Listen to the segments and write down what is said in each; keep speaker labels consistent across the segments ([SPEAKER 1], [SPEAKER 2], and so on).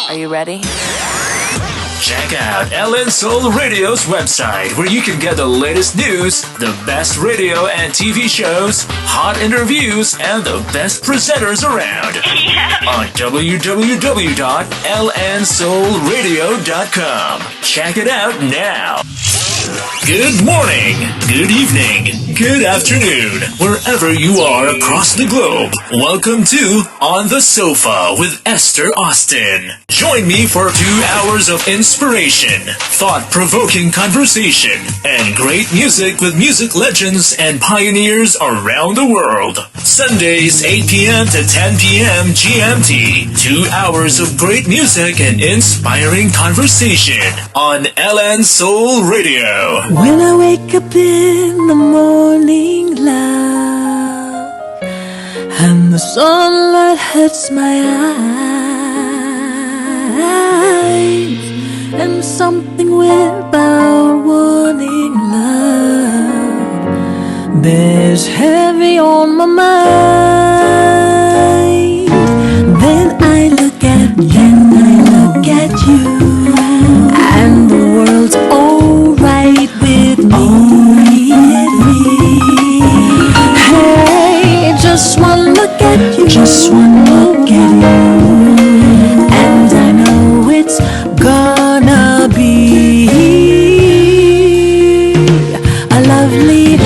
[SPEAKER 1] Are you ready?
[SPEAKER 2] Check out LN Soul Radio's website where you can get the latest news, the best radio and TV shows, hot interviews, and the best presenters around. On www.lnsoulradio.com. Check it out now. Good morning, good evening, good afternoon, wherever you are across the globe. Welcome to On the Sofa with Esther Austin. Join me for 2 hours of inspiration, thought-provoking conversation, and great music with music legends and pioneers around the world. Sundays, 8 p.m. to 10 p.m. GMT. 2 hours of great music and inspiring conversation on LN Soul Radio.
[SPEAKER 3] When I wake up in the morning, love, and the sunlight hurts my eyes, and something without warning, love, bears heavy on my mind. Then I look at you, and the world's alright with me. Hey, just one look at you, and I know it's gonna be a lovely day.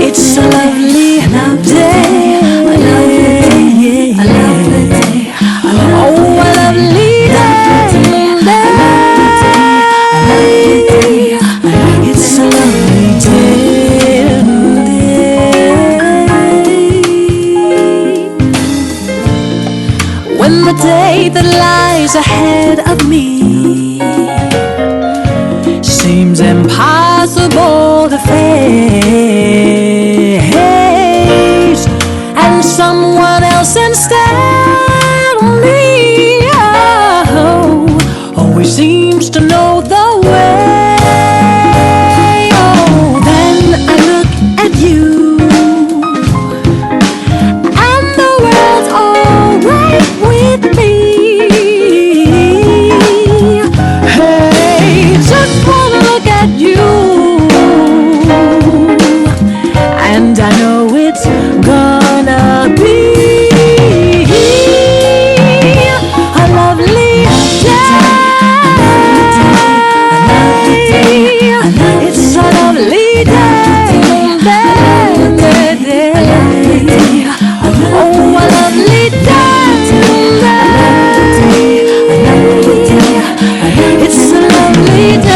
[SPEAKER 3] It's a lovely day. When the day that lies ahead of me seems impossible to face, and someone else instead of me always seems to know the way. Oh, then I look at you, and the world's alright with me. Hey, just wanna look at you, and I know it's gonna be a lovely day. It's a lovely day. Oh, a lovely day. It's a lovely day.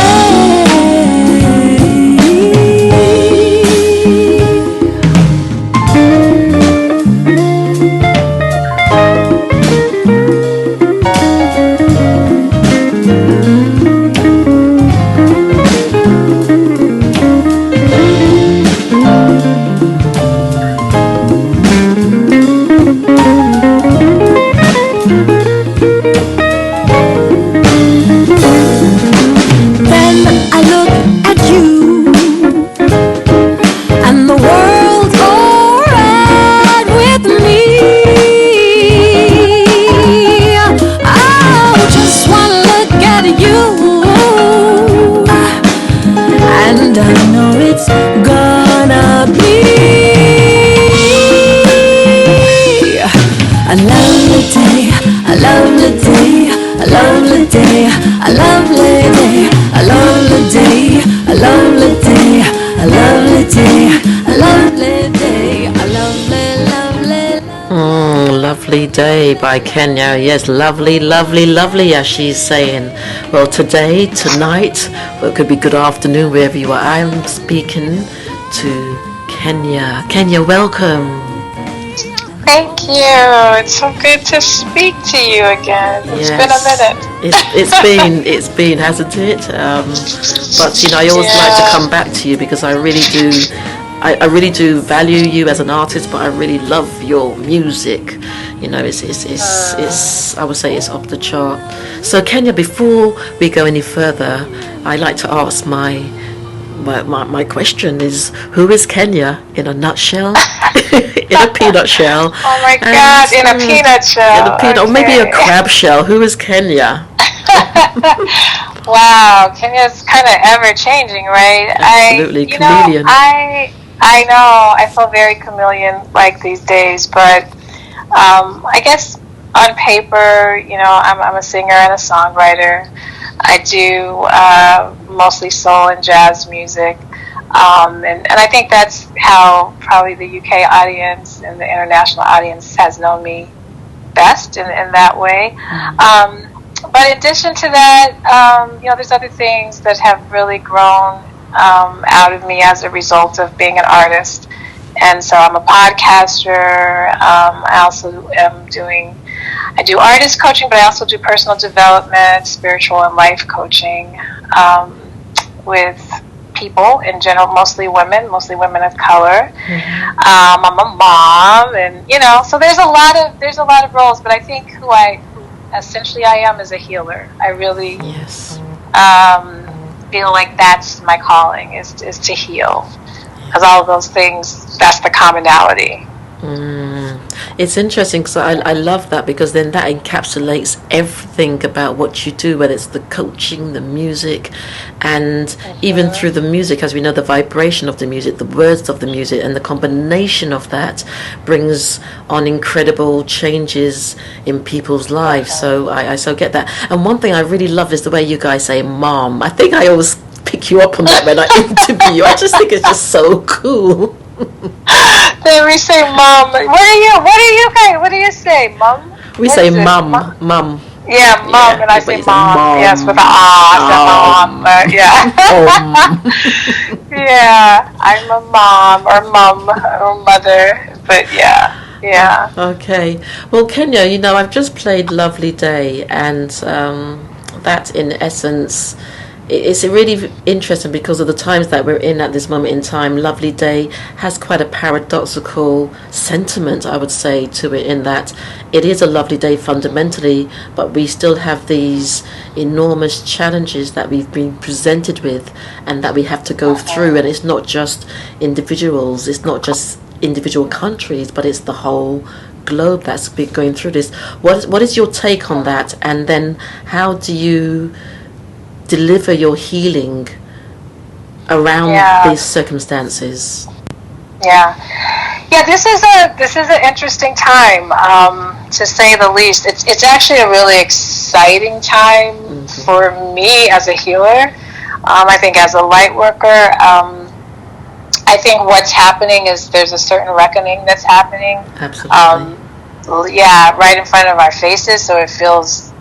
[SPEAKER 3] Then I look at you, and the world's alright with me. Oh, just wanna look at you, and I know it's gonna be a lovely day, a lovely day, a lovely day, a lovely day, a lovely day, a lovely day, a lovely day, a lovely day, a lovely, lovely.
[SPEAKER 4] Lovely Day by Kenya. Yes, lovely, lovely, lovely, as she's saying. Well, today, tonight, well, it could be good afternoon wherever you are. I'm speaking to Kenya. Kenya, welcome.
[SPEAKER 5] Thank you. It's so good to speak to you again. It's been a minute.
[SPEAKER 4] It's been, hasn't it? But you know, I always like to come back to you because I really do. I really do value you as an artist, but I really love your music. You know, it's I would say it's off the chart. So Kenya, before we go any further, I like to ask my question is, who is Kenya in a nutshell? in a peanut shell.
[SPEAKER 5] Oh my God, in a peanut shell.
[SPEAKER 4] In a peanut, or maybe a
[SPEAKER 5] Okay.
[SPEAKER 4] crab shell. Who is Kenya?
[SPEAKER 5] Wow, Kenya's kind of ever changing, right?
[SPEAKER 4] Absolutely, chameleon.
[SPEAKER 5] I know. I feel very chameleon like these days, but I guess on paper, I'm a singer and a songwriter. I do mostly soul and jazz music, and I think that's how probably the UK audience and the international audience has known me best in that way. But in addition to that, there's other things that have really grown out of me as a result of being an artist. And so I'm a podcaster. I also I do artist coaching, but I also do personal development, spiritual and life coaching with people in general, mostly women of color. I'm a mom, and so there's a lot of roles. But I think who essentially I am is a healer. I really
[SPEAKER 4] Yes.
[SPEAKER 5] feel like that's my calling is to heal, because all of those things, that's the commonality.
[SPEAKER 4] It's interesting because I love that, because then that encapsulates everything about what you do, whether it's the coaching, the music, and even through the music, as we know, the vibration of the music, the words of the music, and the combination of that brings on incredible changes in people's lives. So I so get that. And one thing I really love is the way you guys say "mom." I think I always pick you up on that when I interview you. I just think it's just so cool.
[SPEAKER 5] Then we say mom. What do you say, mom?
[SPEAKER 4] We
[SPEAKER 5] What
[SPEAKER 4] say
[SPEAKER 5] is it?
[SPEAKER 4] mum, mum.
[SPEAKER 5] Yeah, mom,
[SPEAKER 4] Yeah,
[SPEAKER 5] and I
[SPEAKER 4] but
[SPEAKER 5] say
[SPEAKER 4] you say
[SPEAKER 5] mom.
[SPEAKER 4] mom.
[SPEAKER 5] Yes, with an I said mom, but yeah. Yeah, I'm a mom or mother, but yeah.
[SPEAKER 4] Okay. Well, Kenya, I've just played Lovely Day, and that in essence, it's really interesting because of the times that we're in at this moment in time. Lovely Day has quite a paradoxical sentiment, I would say, to it, in that it is a lovely day fundamentally, but we still have these enormous challenges that we've been presented with and that we have to go through. And it's not just individuals, it's not just individual countries, but it's the whole globe that's been going through this. What is your take on that? And then how do you deliver your healing around these circumstances?
[SPEAKER 5] Yeah, this is an interesting time, to say the least. It's actually a really exciting time for me as a healer. I think as a light worker, I think what's happening is there's a certain reckoning that's happening.
[SPEAKER 4] Absolutely.
[SPEAKER 5] Right in front of our faces, so it feels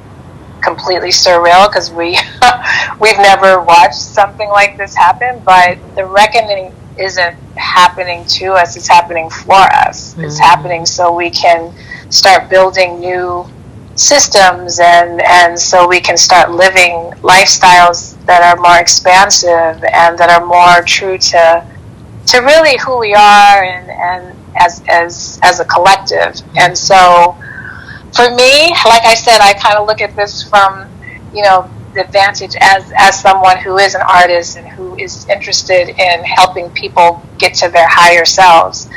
[SPEAKER 5] completely surreal because we've never watched something like this happen. But the reckoning isn't happening to us, it's happening for us. It's happening so we can start building new systems, and so we can start living lifestyles that are more expansive and that are more true to really who we are and as a collective. And so for me, like I said, I kind of look at this from, the advantage as someone who is an artist and who is interested in helping people get to their higher selves.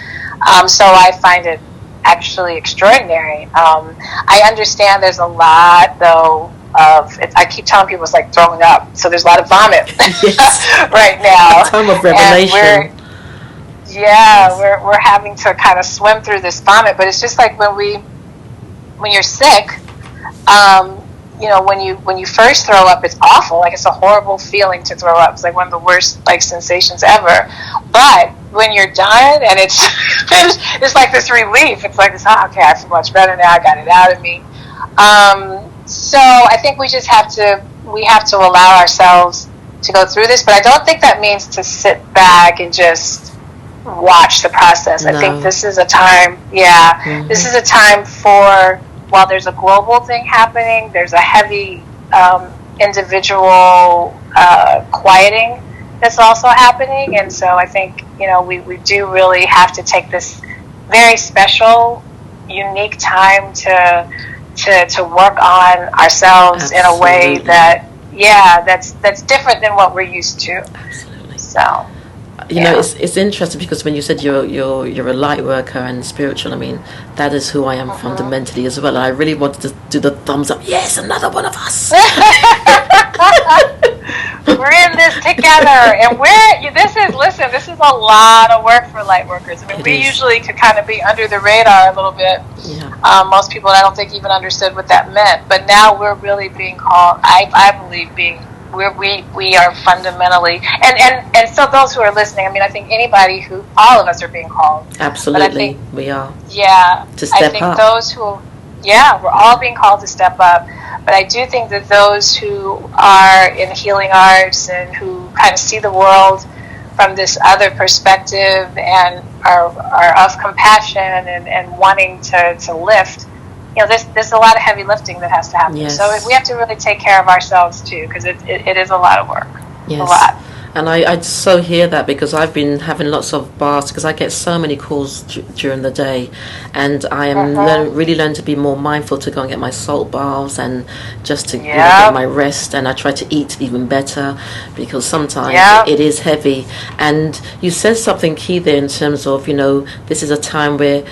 [SPEAKER 5] So I find it actually extraordinary. I understand there's a lot, though, I keep telling people it's like throwing up. So there's a lot of vomit right now.
[SPEAKER 4] A time of revelation.
[SPEAKER 5] We're having to kind of swim through this vomit, but it's just like when you're sick, when you first throw up, it's awful. Like, it's a horrible feeling to throw up. It's like one of the worst sensations ever. But when you're done and it's it's like this relief. It's like, okay, I feel much better now. I got it out of me. So I think we have to allow ourselves to go through this. But I don't think that means to sit back and just watch the process.
[SPEAKER 4] No.
[SPEAKER 5] I think this is a time, this is a time for, while there's a global thing happening, there's a heavy individual quieting that's also happening. And so I think, we do really have to take this very special, unique time to work on ourselves in a way that, that's different than what we're used to.
[SPEAKER 4] Absolutely.
[SPEAKER 5] So
[SPEAKER 4] You know, it's interesting because when you said you're a light worker and spiritual, I mean, that is who I am fundamentally as well. I really wanted to do the thumbs up. Yes, another one of us.
[SPEAKER 5] We're in this together, and this is a lot of work for light workers. I mean, we usually could kind of be under the radar a little bit.
[SPEAKER 4] Yeah.
[SPEAKER 5] Most people, I don't think, even understood what that meant. But now we're really being called. I believe we are fundamentally, and so those who are listening. I mean, I think all of us are being called.
[SPEAKER 4] Absolutely, we are.
[SPEAKER 5] Yeah,
[SPEAKER 4] to step
[SPEAKER 5] I think
[SPEAKER 4] up.
[SPEAKER 5] We're all being called to step up. But I do think that those who are in healing arts and who kind of see the world from this other perspective and are of compassion and wanting to lift, you know, there's a lot of heavy lifting that has to happen.
[SPEAKER 4] Yes.
[SPEAKER 5] So we have to really take care of ourselves too, because it is a lot of work.
[SPEAKER 4] Yes.
[SPEAKER 5] A lot.
[SPEAKER 4] And I so hear that because I've been having lots of baths because I get so many calls during the day, and I am really learning to be more mindful to go and get my salt baths and just to get my rest, and I try to eat even better because sometimes it is heavy. And you said something key there in terms of, you know, this is a time where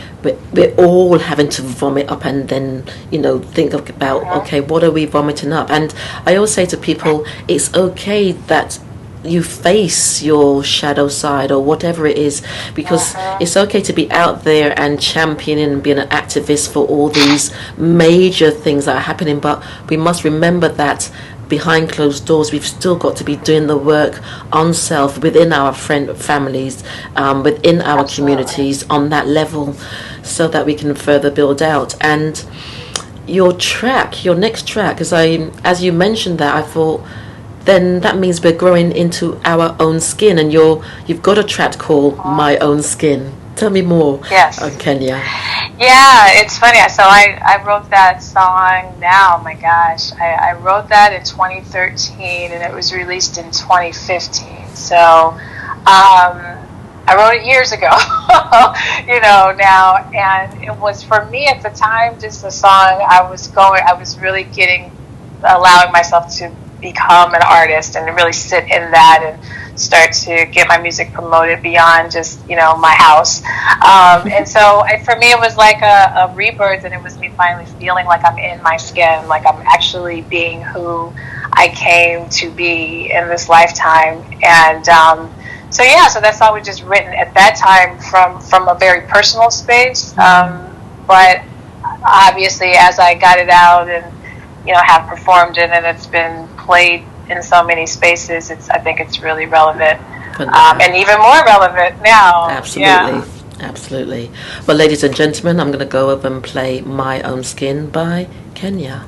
[SPEAKER 4] we're all having to vomit up and then, you know, think about, okay, what are we vomiting up? And I always say to people, it's okay that you face your shadow side or whatever it is, because it's okay to be out there and championing and being an activist for all these major things that are happening, but we must remember that behind closed doors we've still got to be doing the work on self within our families, within our communities on that level, so that we can further build out. And your next track, as you mentioned that, I thought, then that means we're growing into our own skin, and you've got a track called My Own Skin. Tell me more on Kenya.
[SPEAKER 5] Yeah, it's funny. So I wrote that song now, my gosh. I wrote that in 2013, and it was released in 2015. So I wrote it years ago, you know, now. And it was, for me at the time, just a song I was really allowing myself to become an artist and to really sit in that and start to get my music promoted beyond just, you know, my house. And so for me, it was like a rebirth, and it was me finally feeling like I'm in my skin, like I'm actually being who I came to be in this lifetime. And so that song was just written at that time from a very personal space. But obviously, as I got it out and, you know, have performed it, and it's been played in so many spaces, I think it's really relevant, and even more relevant now.
[SPEAKER 4] Absolutely. Well, ladies and gentlemen, I'm going to go over and play My Own Skin by Kenya.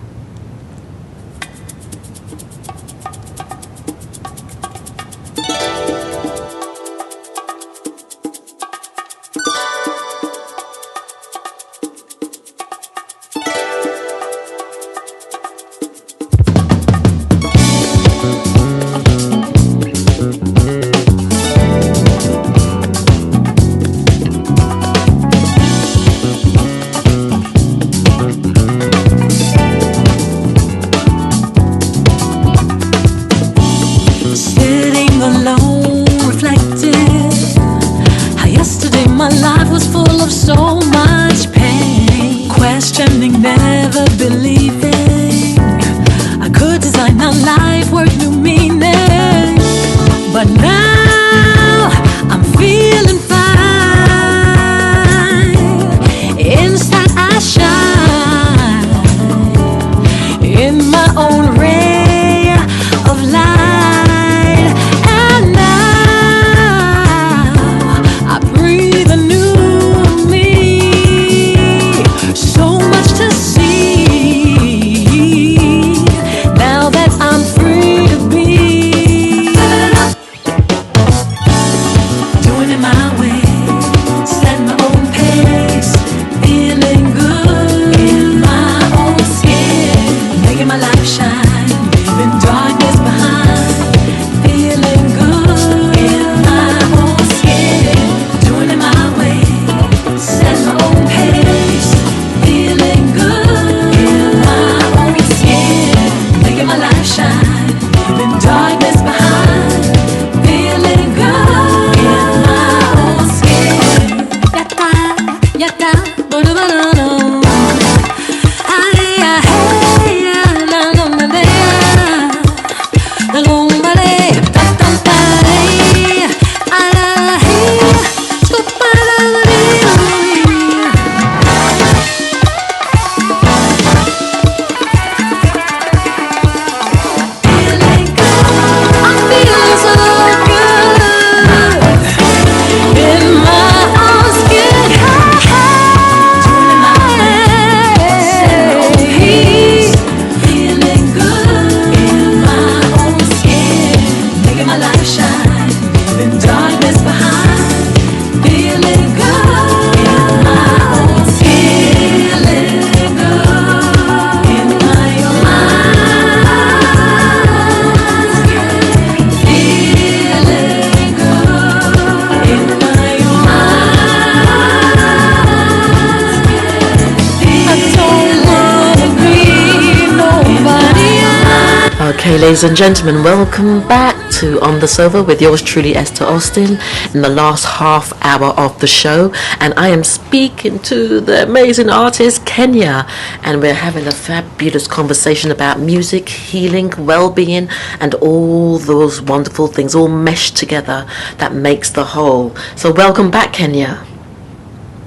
[SPEAKER 4] Okay, ladies and gentlemen, welcome back to On the Sofa with yours truly, Esther Austin, in the last half hour of the show. And I am speaking to the amazing artist, Kenya. And we're having a fabulous conversation about music, healing, well-being, and all those wonderful things all meshed together that makes the whole. So welcome back, Kenya.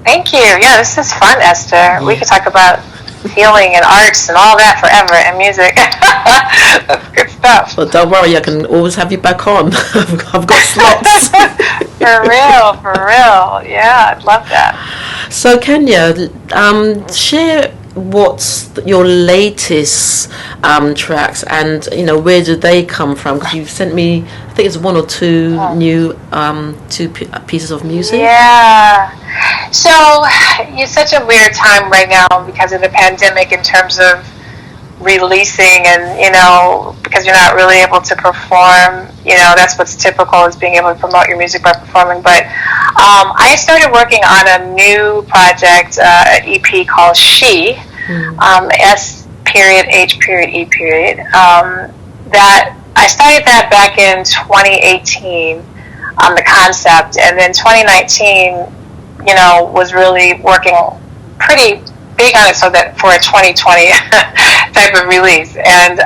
[SPEAKER 5] Thank you. Yeah, this is fun, Esther. Yeah. We could talk about healing and arts and all that forever, and music. That's good stuff.
[SPEAKER 4] Well, don't worry, I can always have you back on. I've got slots.
[SPEAKER 5] For real. Yeah, I'd love that.
[SPEAKER 4] So, Kenya, share what's your latest tracks, and where do they come from? Because you've sent me, I think it's one or two new pieces of music.
[SPEAKER 5] Yeah. So it's such a weird time right now because of the pandemic in terms of releasing, and because you're not really able to perform. That's what's typical, is being able to promote your music by performing. But I started working on a new project, an EP called She, S period H period E period. That I started that back in 2018 on the concept, and then 2019. Was really working pretty big on it, so that for a 2020 type of release. And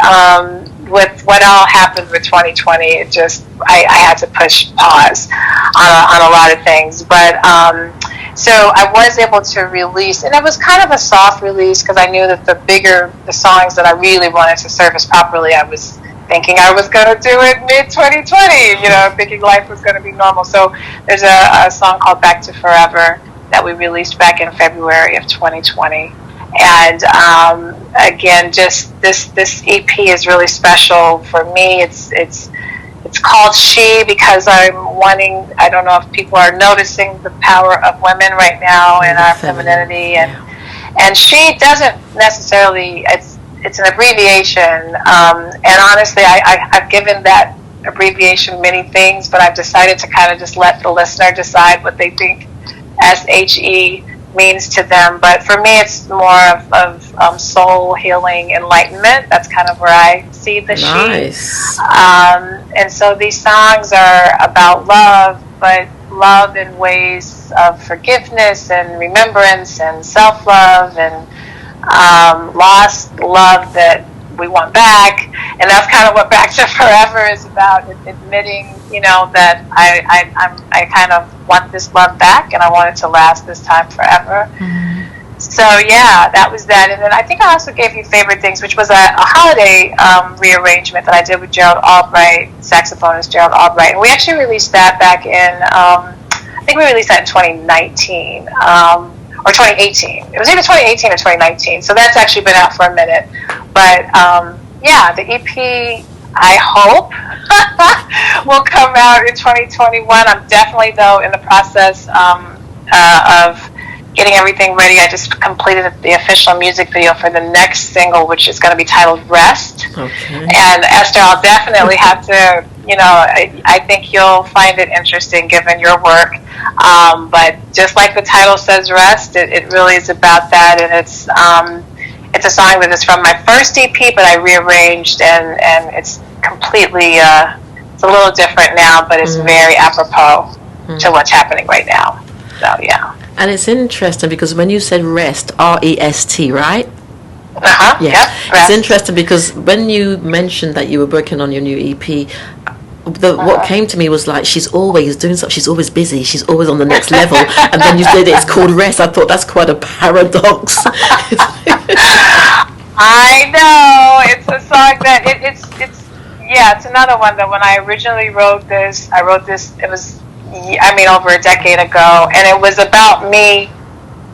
[SPEAKER 5] with what all happened with 2020, it just I had to push pause on a lot of things. But so I was able to release, and it was kind of a soft release because I knew that the songs that I really wanted to surface properly, I was thinking I was going to do it mid-2020, thinking life was going to be normal. So there's a song called Back to Forever that we released back in February of 2020. And again, just this EP is really special for me. It's called She because I'm wanting, I don't know if people are noticing the power of women right now and our femininity. And She doesn't necessarily, it's an abbreviation, and honestly, I've given that abbreviation many things, but I've decided to kind of just let the listener decide what they think SHE means to them. But for me, it's more of soul healing, enlightenment. That's kind of where I see the
[SPEAKER 4] Nice.
[SPEAKER 5] She. And so these songs are about love, but love in ways of forgiveness and remembrance and self-love and lost love that we want back. And that's kind of what Back to Forever is about, admitting, that I kind of want this love back, and I want it to last this time forever. Mm-hmm. So yeah, that was that. And then I think I also gave you Favorite Things, which was a holiday rearrangement that I did with Gerald Albright, saxophonist Gerald Albright. And we actually released that back in, I think we released that in 2019. Or 2018. It was either 2018 or 2019. So that's actually been out for a minute. But yeah, the EP, I hope, will come out in 2021. I'm definitely, though, in the process of getting everything ready. I just completed the official music video for the next single, which is going to be titled Rest.
[SPEAKER 4] Okay.
[SPEAKER 5] And Esther, I'll definitely have to, I think you'll find it interesting given your work. But just like the title says, Rest, it really is about that. And it's a song that is from my first EP, but I rearranged, and it's completely, it's a little different now, but it's very apropos to what's happening right now. So, yeah.
[SPEAKER 4] And it's interesting because when you said rest, R-E-S-T, right?
[SPEAKER 5] Uh-huh.
[SPEAKER 4] Yeah.
[SPEAKER 5] Yep,
[SPEAKER 4] it's interesting because when you mentioned that you were working on your new EP, what came to me was like, she's always doing something, she's always busy, she's always on the next level, and then you said it's called Rest. I thought that's quite a paradox.
[SPEAKER 5] I know, it's a song that it's another one that when I originally wrote this, it was over a decade ago, and it was about me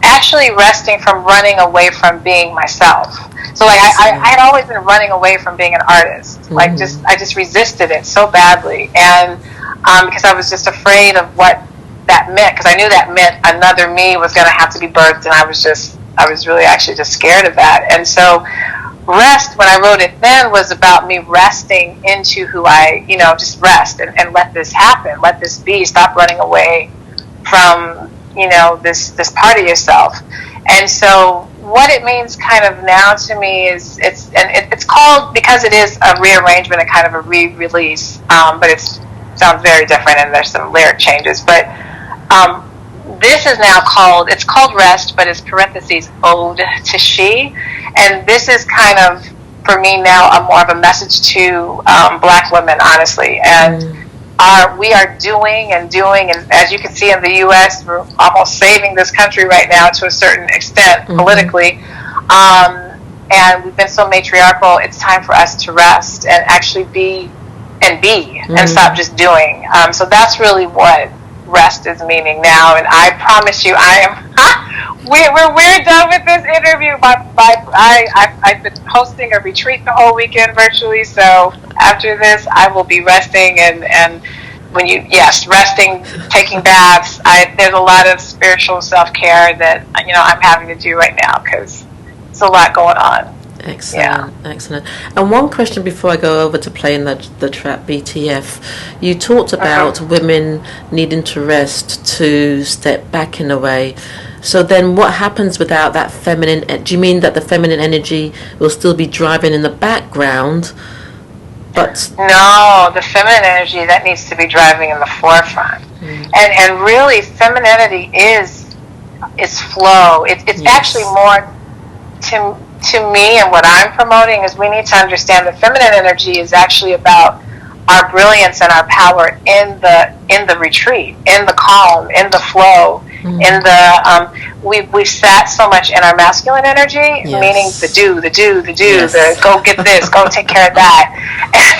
[SPEAKER 5] actually resting from running away from being myself. So like I had always been running away from being an artist. Mm-hmm. Like I just resisted it so badly, and because I was just afraid of what that meant, because I knew that meant another me was going to have to be birthed, and I was really actually just scared of that. And so Rest, when I wrote it then, was about me resting into who I, just rest and let this happen, let this be, stop running away from, this part of yourself. And so what it means kind of now to me is it's called, because it is a rearrangement and kind of a re-release, but it sounds very different and there's some lyric changes. But this is now called, it's called Rest, but it's parentheses Ode to She, and this is kind of, for me now, more of a message to Black women, honestly, and. We are doing, and as you can see in the U.S., we're almost saving this country right now to a certain extent politically, and we've been so matriarchal. It's time for us to rest and actually be and stop just doing. So that's really what rest is meaning now, and I promise you, I am. We're done with this interview. I've been hosting a retreat the whole weekend virtually, so after this, I will be resting and when resting, taking baths. There's a lot of spiritual self-care that I'm having to do right now because it's a lot going on.
[SPEAKER 4] Excellent, excellent. And one question before I go over to playing the track BTF. You talked about women needing to rest to step back in a way. So then what happens without that feminine? Do you mean that the feminine energy will still be driving in the background? But
[SPEAKER 5] no, the feminine energy, that needs to be driving in the forefront. And really, femininity is flow. It's actually more to me, and what I'm promoting is we need to understand that feminine energy is actually about our brilliance and our power in the retreat, in the calm, in the flow, in the we've sat so much in our masculine energy, meaning the do, the go get this, go take care of that.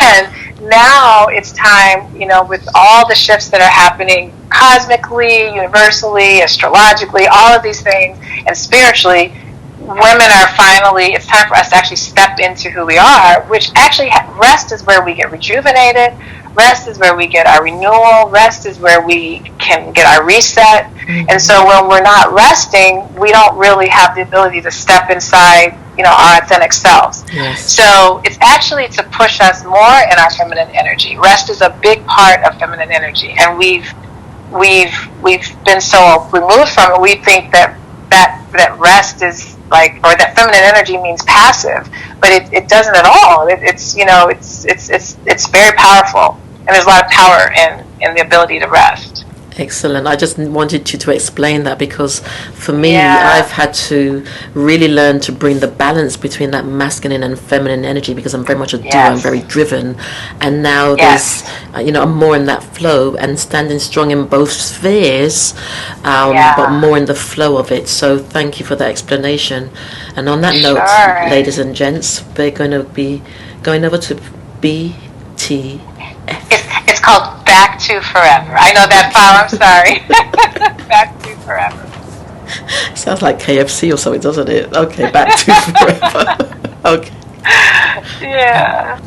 [SPEAKER 5] And now it's time, with all the shifts that are happening cosmically, universally, astrologically, all of these things, and spiritually, women are finally, it's time for us to actually step into who we are, which actually, rest is where we get rejuvenated, rest is where we get our renewal, rest is where we can get our reset. And so when we're not resting, we don't really have the ability to step inside, our authentic selves. So it's actually to push us more in our feminine energy. Rest is a big part of feminine energy, and we've been so removed from it. We think that rest is or that feminine energy means passive, but it doesn't at all. It's very powerful, and there's a lot of power in the ability to rest.
[SPEAKER 4] Excellent. I just wanted you to explain that, because for me, I've had to really learn to bring the balance between that masculine and feminine energy, because I'm very much a doer, I'm very driven, and now there's, I'm more in that flow and standing strong in both spheres, but more in the flow of it. So thank you for that explanation. And on that note, ladies and gents, we're going to be going over to BT.
[SPEAKER 5] It's called Back to Forever. I know that file, I'm sorry. Back to Forever.
[SPEAKER 4] Sounds like KFC or something, doesn't it? Okay, Back to Forever. Okay.
[SPEAKER 5] Yeah.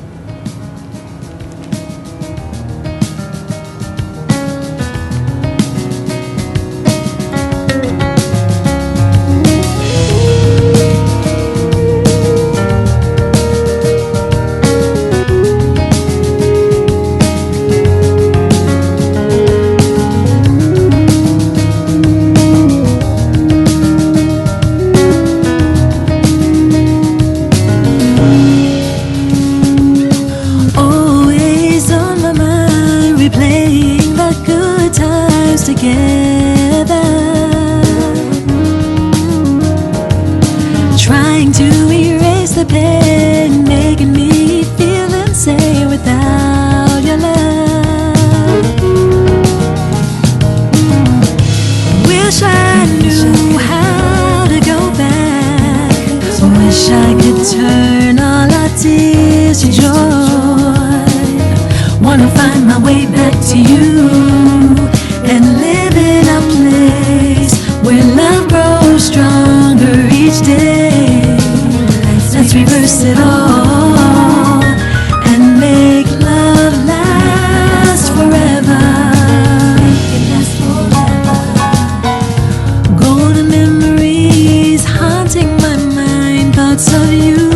[SPEAKER 3] Trying to erase the pain, making me feel insane without your love. Wish I knew how to go back. Wish I could turn all our tears to joy. Wanna find my way back to you and live in a place where love grows stronger each day. Let's reverse it all and make love last forever. Make it last forever. Golden memories haunting my mind, thoughts of you.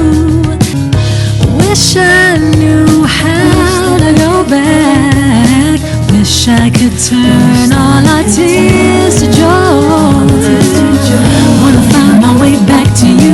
[SPEAKER 3] Wish I knew how to go back. Wish I could turn all our tears to joy. Wanna find my way back to you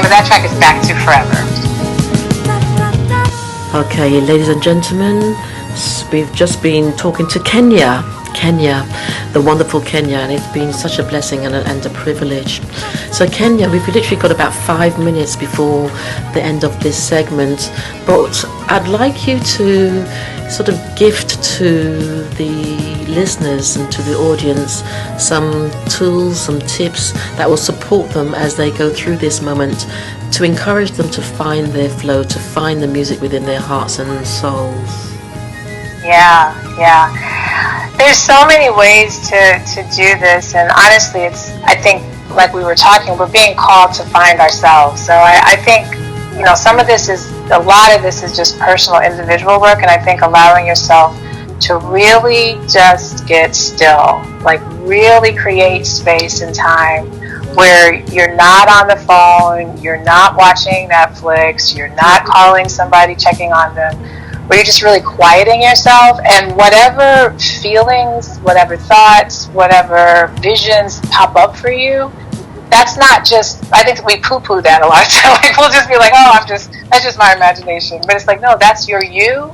[SPEAKER 5] that track is Back to Forever.
[SPEAKER 4] Okay, ladies and gentlemen, we've just been talking to Kenya, the wonderful Kenya, and it's been such a blessing and a privilege. So Kenya, we've literally got about 5 minutes before the end of this segment, but I'd like you to sort of gift to the listeners and to the audience some tools, some tips that will support them as they go through this moment, to encourage them to find their flow, to find the music within their hearts and souls.
[SPEAKER 5] Yeah. There's so many ways to do this, and honestly, I think, like we were talking, we're being called to find ourselves. So I think, a lot of this is just personal, individual work, and I think allowing yourself to really just get still, like really create space and time where you're not on the phone, you're not watching Netflix, you're not calling somebody, checking on them, where you're just really quieting yourself, and whatever feelings, whatever thoughts, whatever visions pop up for you, that's not just, I think we poo-poo that a lot of times. Like, we'll just be like, that's just my imagination. But it's like, no, that's your you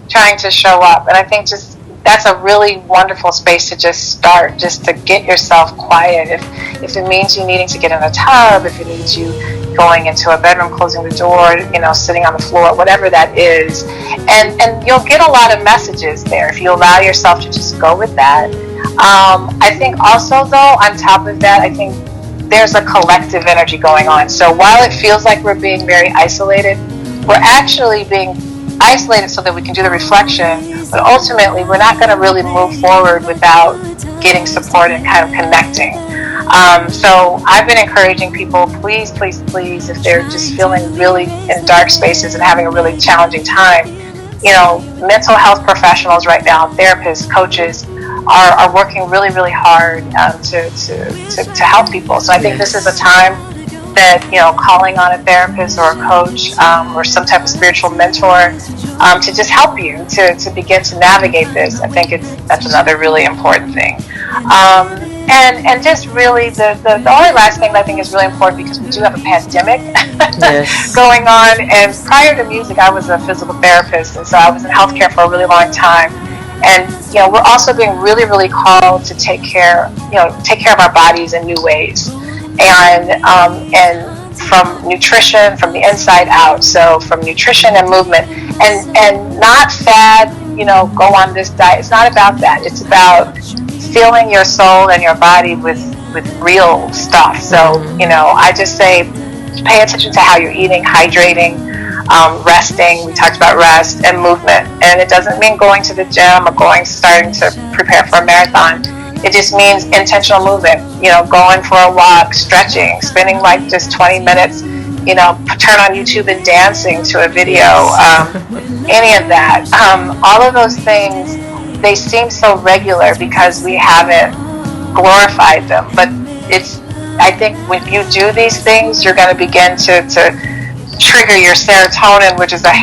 [SPEAKER 5] trying to show up. And I think just that's a really wonderful space to just start, just to get yourself quiet. If it means you needing to get in a tub, if it means you going into a bedroom, closing the door, sitting on the floor, whatever that is. And you'll get a lot of messages there if you allow yourself to just go with that. I think also, though, on top of that, I think there's a collective energy going on. So while it feels like we're being very isolated, we're actually being isolated so that we can do the reflection, but ultimately we're not going to really move forward without getting support and kind of connecting. So I've been encouraging people, please, if they're just feeling really in dark spaces and having a really challenging time, mental health professionals right now, therapists, coaches, are working really, really hard to help people. So I think this is a time that, calling on a therapist or a coach or some type of spiritual mentor to just help you to begin to navigate this. I think that's another really important thing. And just really the only last thing that I think is really important, because we do have a pandemic going on. And prior to music, I was a physical therapist, and so I was in healthcare for a really long time. And we're also being really, really called to take care of our bodies in new ways, and from nutrition, from the inside out. So from nutrition and movement, and not fad, go on this diet. It's not about that. It's about filling your soul and your body with real stuff. So I just say, pay attention to how you're eating, hydrating, resting. We talked about rest and movement, and it doesn't mean going to the gym or starting to prepare for a marathon. It just means intentional movement, going for a walk, stretching, spending like just 20 minutes, turn on YouTube and dancing to a video, any of that. All of those things, they seem so regular because we haven't glorified them. But I think when you do these things, you're going to begin to trigger your serotonin, which is a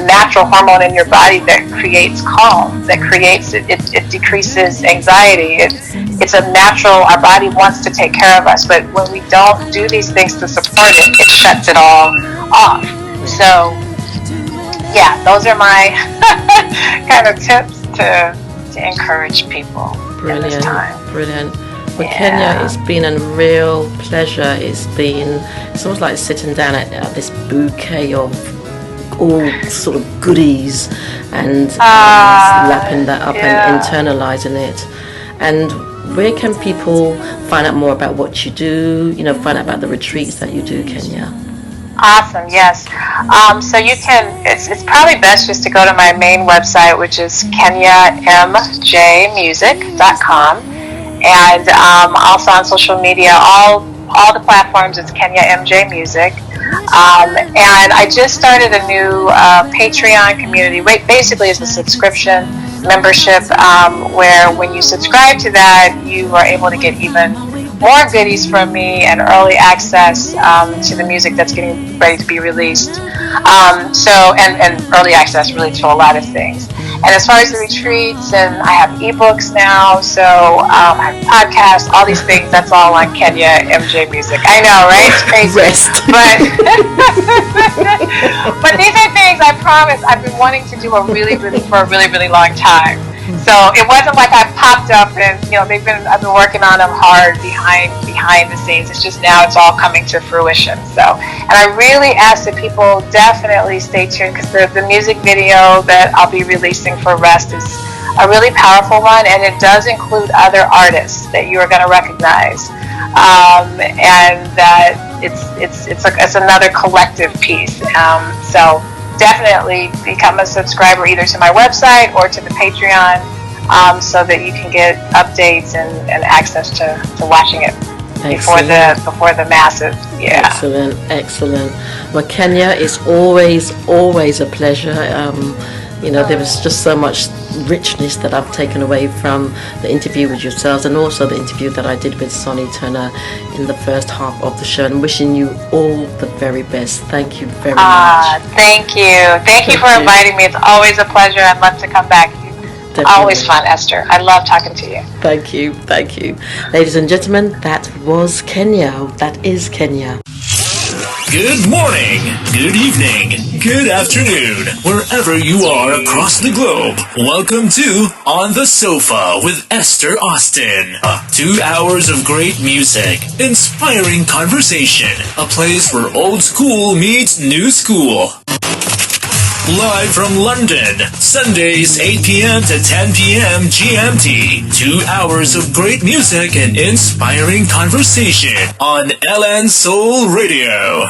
[SPEAKER 5] natural hormone in your body that creates calm, that creates it decreases anxiety. It's a natural. Our body wants to take care of us, but when we don't do these things to support it, it shuts it all off. So yeah, those are my kind of tips to encourage people in this time.
[SPEAKER 4] Brilliant. Well, Kenya, it's been a real pleasure. It's almost like sitting down at this bouquet of all sort of goodies and lapping that up and internalizing it. And where can people find out more about what you do, find out about the retreats that you do, Kenya?
[SPEAKER 5] Awesome, yes. So you can, it's probably best just to go to my main website, which is kenyamjmusic.com. And also on social media, all the platforms, it's Kenya MJ Music. And I just started a new Patreon community. Basically, it's a subscription membership where when you subscribe to that, you are able to get even more goodies from me and early access to the music that's getting ready to be released. And early access really to a lot of things. And as far as the retreats, and I have ebooks now, so I have podcasts, all these things. That's all on Kenya MJ Music. I know, right? It's crazy.
[SPEAKER 4] Rest.
[SPEAKER 5] But but these are things I promise I've been wanting to do for a really, really long time. So it wasn't like I popped up and I've been working on them hard behind the scenes. It's just now it's all coming to fruition. So, and I really ask that people definitely stay tuned, because the music video that I'll be releasing for Rest is a really powerful one, and it does include other artists that you are going to recognize, and that it's another collective piece. So definitely become a subscriber either to my website or to the Patreon, so that you can get updates and access to watching it before the masses. Yeah.
[SPEAKER 4] Excellent. Well, Kenya, it's always a pleasure. There was just so much richness that I've taken away from the interview with yourselves, and also the interview that I did with Sonny Turner in the first half of the show. And wishing you all the very best. Thank you very much.
[SPEAKER 5] Thank you for inviting me. It's always a pleasure. I'd love to come back.
[SPEAKER 4] Definitely.
[SPEAKER 5] Always fun, Esther. I love talking to you.
[SPEAKER 4] Thank you. Ladies and gentlemen, that was Kenya. That is Kenya.
[SPEAKER 2] Good morning, good evening, good afternoon, wherever you are across the globe. Welcome to On the Sofa with Esther Austin. 2 hours of great music, inspiring conversation, a place where old school meets new school. Live from London, Sundays 8 p.m. to 10 p.m. GMT. 2 hours of great music and inspiring conversation on LN Soul Radio.